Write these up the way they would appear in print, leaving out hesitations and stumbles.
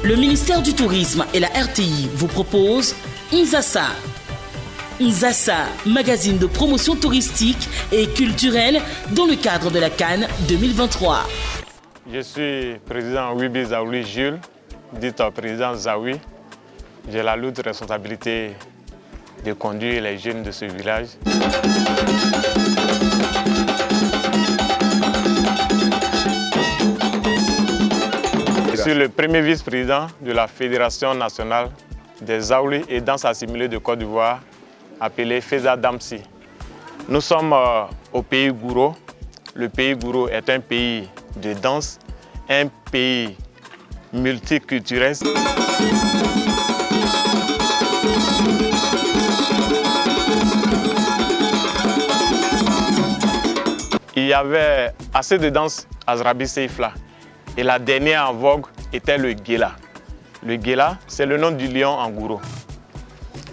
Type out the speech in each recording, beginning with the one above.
Le ministère du Tourisme et la RTI vous proposent Nzassa. Nzassa, magazine de promotion touristique et culturelle dans le cadre de la Cannes 2023. Je suis président Wibi Zaouli Jules, dit président Zaoui. J'ai la lourde responsabilité de conduire les jeunes de ce village. Je suis le premier vice-président de la Fédération nationale des Zaouli et danse assimilée de Côte d'Ivoire, appelée FESA Damsi. Nous sommes au pays Gouro. Le pays Gouro est un pays de danse, un pays multiculturel. Il y avait assez de danse à Zrabi Seifla et la dernière en vogue était le Guéla. Le Guéla, c'est le nom du lion en Gouro.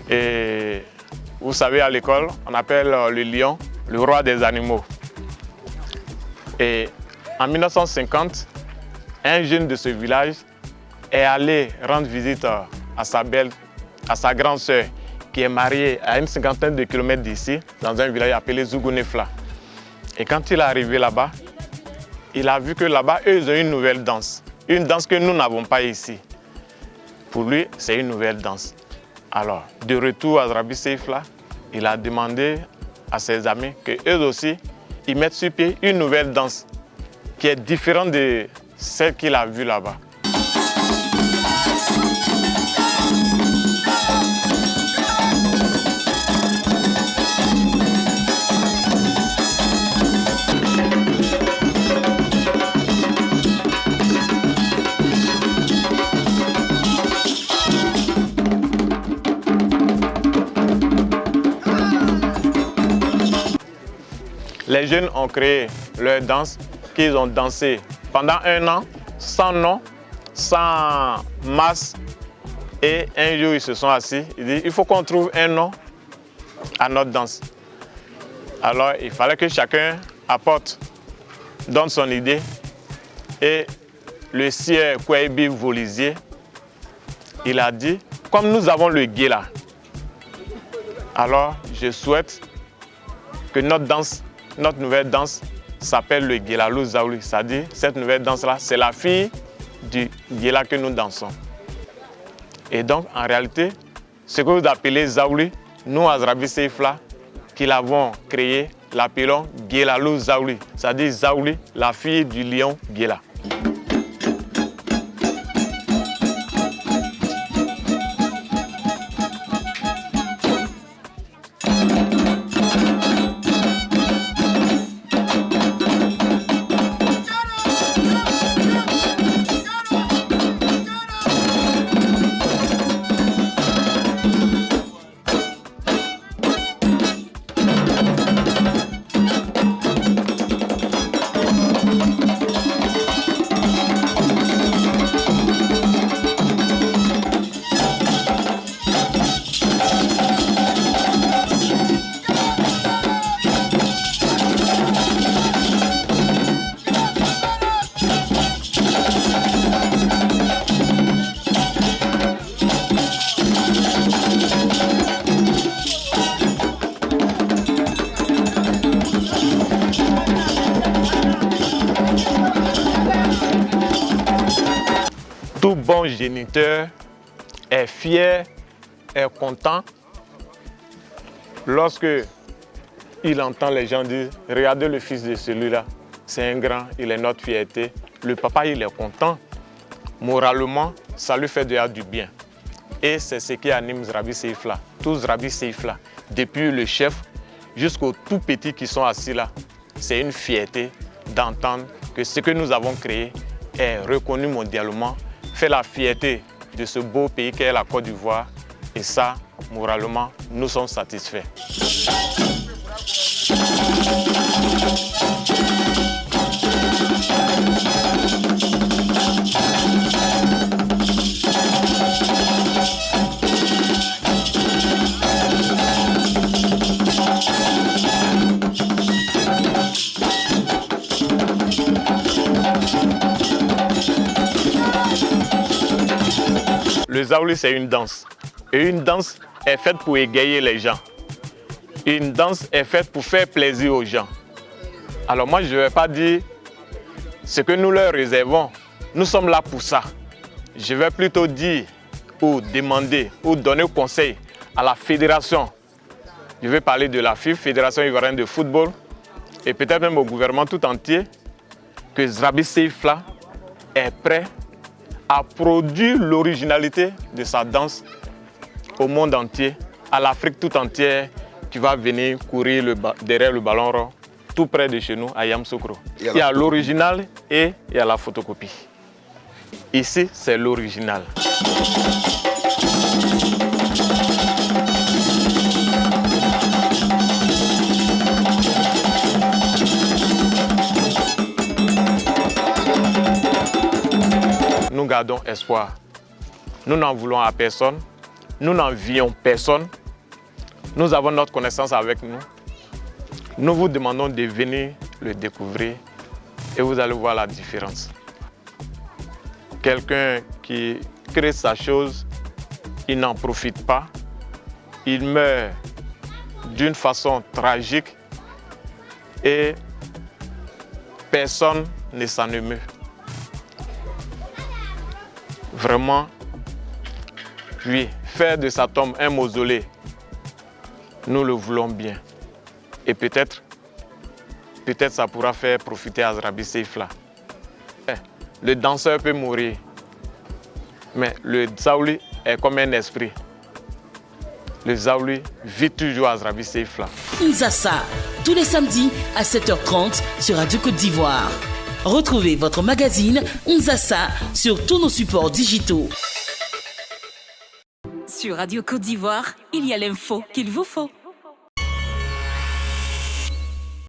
Et vous savez, à l'école, on appelle le lion le roi des animaux. Et en 1950, un jeune de ce village est allé rendre visite à sa grande sœur qui est mariée à une cinquantaine de kilomètres d'ici, dans un village appelé Zougounefla. Et quand il est arrivé là-bas, il a vu que là-bas, eux, ils ont une nouvelle danse. Une danse que nous n'avons pas ici. Pour lui, c'est une nouvelle danse. Alors, de retour à Zrabi Seifla, il a demandé à ses amis qu'eux aussi, ils mettent sur pied une nouvelle danse qui est différente de celle qu'il a vue là-bas. Les jeunes ont créé leur danse qu'ils ont dansé pendant un an, sans nom, sans masse. Et un jour, ils se sont assis, ils disent il faut qu'on trouve un nom à notre danse. Alors, il fallait que chacun donne son idée. Et le sieur Kouaibi Volisier, il a dit, comme nous avons le Guéla, alors je souhaite que notre nouvelle danse s'appelle le Guélalou Zaouli. C'est-à-dire, cette nouvelle danse-là, c'est la fille du Guéla que nous dansons. Et donc, en réalité, ce que vous appelez Zaouli, nous, à Zrabi Seifla, qui l'avons créé, l'appelons Guélalou Zaouli. C'est-à-dire Zaouli, la fille du lion Guéla. Tout bon géniteur est fier, est content lorsque il entend les gens dire « Regardez le fils de celui-là, c'est un grand, il est notre fierté ». Le papa, il est content. Moralement, ça lui fait déjà du bien. Et c'est ce qui anime Zrabi Seifla. Tout Zrabi Seifla, depuis le chef jusqu'aux tout petits qui sont assis là. C'est une fierté d'entendre que ce que nous avons créé est reconnu mondialement, fait la fierté de ce beau pays qu'est la Côte d'Ivoire. Et ça, moralement, nous sommes satisfaits. le Zaouli, c'est une danse. Et une danse est faite pour égayer les gens. Une danse est faite pour faire plaisir aux gens. Alors moi, je ne vais pas dire ce que nous leur réservons. Nous sommes là pour ça. Je vais plutôt dire ou demander ou donner conseil à la fédération. Je vais parler de la FIF, Fédération Ivoirienne de Football, et peut-être même au gouvernement tout entier, que Zrabi Seifla est prêt à produire l'originalité de sa danse au monde entier, à l'Afrique tout entière, qui va venir courir derrière le ballon rond, tout près de chez nous, à Yamoussoukro. Il y a l'original et il y a la photocopie. Ici, c'est l'original. Nous gardons espoir. Nous n'en voulons à personne. Nous n'envions personne. Nous avons notre connaissance avec nous. Nous vous demandons de venir le découvrir et vous allez voir la différence. Quelqu'un qui crée sa chose, il n'en profite pas. Il meurt d'une façon tragique et personne ne s'en émeut. Vraiment, oui, faire de sa tombe un mausolée, nous le voulons bien. Et peut-être ça pourra faire profiter à Zrabi Seifla. Le danseur peut mourir, mais le Zaouli est comme un esprit. Le Zaouli vit toujours à Zrabi Seifla. Inzassa, tous les samedis à 7h30 sur Radio Côte d'Ivoire. Retrouvez votre magazine Inzassa sur tous nos supports digitaux. Sur Radio Côte d'Ivoire, il y a l'info qu'il vous faut.